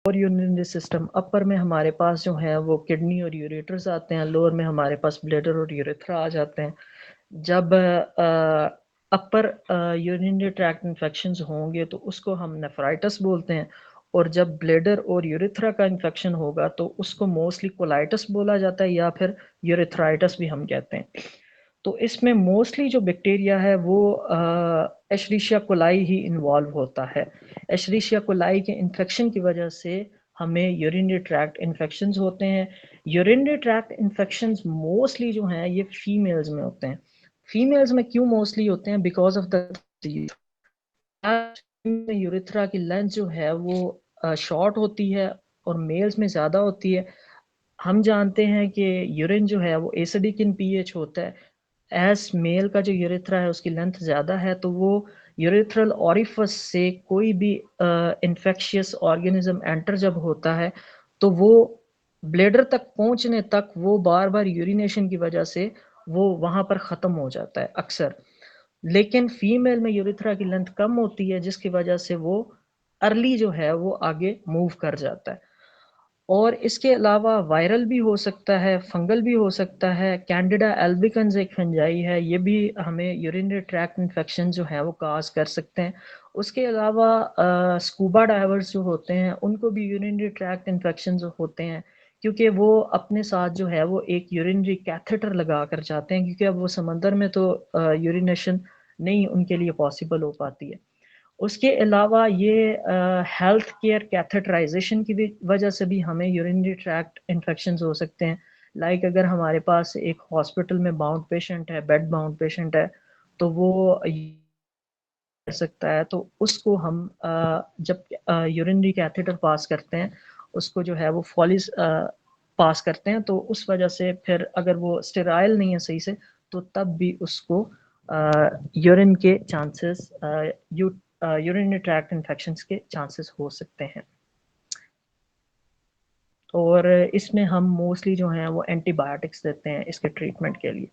और urinary system, अपर में हमारे पास जो है वो किडनी और यूरेटर्स आते हैं, लोअर में हमारे पास ब्लैडर और यूरेथ्रा आ जाते हैं। जब अपर यूरिनरी ट्रैक्ट इन्फेक्शंस होंगे तो उसको हम नेफ्राइटिस बोलते हैं, और जब ब्लैडर और यूरेथ्रा का इन्फेक्शन होगा तो उसको मोस्टली कोलाइटिस बोला जाता है, या फिर यूरेथ्राइटिस भी हम कहते हैं। तो इसमें मोस्टली जो बैक्टीरिया है वो एशरीशिया कोलाई ही इन्वॉल्व होता है। एशरीशिया कोलाई के इन्फेक्शन की वजह से हमें यूरिनरी ट्रैक्ट इन्फेक्शंस होते हैं। यूरिनरी ट्रैक्ट इन्फेक्शंस मोस्टली जो हैं ये फीमेल्स में होते हैं। फीमेल्स में क्यों मोस्टली होते हैं? बिकॉज ऑफ द यूरिथ्रा की लेंथ जो है वो शॉर्ट होती है और मेल्स में ज़्यादा होती है। हम जानते हैं कि यूरिन जो है वो एसिडिक इन पीएच होता है। एज मेल का जो यूरेथ्रा है उसकी लेंथ ज़्यादा है, तो वो यूरेथ्रल ऑरिफिस से कोई भी इन्फेक्शियस ऑर्गेनिज्म एंटर जब होता है तो वो ब्लेडर तक पहुंचने तक वो बार बार यूरिनेशन की वजह से वो वहां पर ख़त्म हो जाता है अक्सर। लेकिन फीमेल में यूरेथ्रा की लेंथ कम होती है, जिसकी वजह से वो अर्ली जो है वो आगे मूव कर जाता है। और इसके अलावा वायरल भी हो सकता है, फंगल भी हो सकता है। कैंडिडा एल्बिकन्स एक फंजाई है, ये भी हमें यूरिनरी ट्रैक्ट इन्फेक्शन जो है वो काज कर सकते हैं। उसके अलावा स्कूबा डाइवर्स जो होते हैं उनको भी यूरिनरी ट्रैक्ट इन्फेक्शन होते हैं, क्योंकि वो अपने साथ जो है वो एक यूरिनरी कैथेटर लगा कर जाते हैं, क्योंकि अब वो समंदर में तो यूरिनेशन नहीं उनके लिए पॉसिबल हो पाती है। उसके अलावा ये हेल्थ केयर कैथेटराइजेशन की वजह से भी हमें यूरिनरी ट्रैक्ट इन्फेक्शंस हो सकते हैं। लाइक अगर हमारे पास एक हॉस्पिटल में बाउंड पेशेंट है, बेड बाउंड पेशेंट है, तो वो कर सकता है, तो उसको हम जब यूरिनरी कैथेटर पास करते हैं उसको जो है वो फॉलिस पास करते हैं, तो उस वजह से फिर अगर वो स्टेराइल नहीं है सही से तो तब भी उसको यूरिन के चांसेस यूरिनरी ट्रैक्ट इन्फेक्शंस के चांसेस हो सकते हैं। और इसमें हम मोस्टली जो हैं वो एंटीबायोटिक्स देते हैं इसके ट्रीटमेंट के लिए।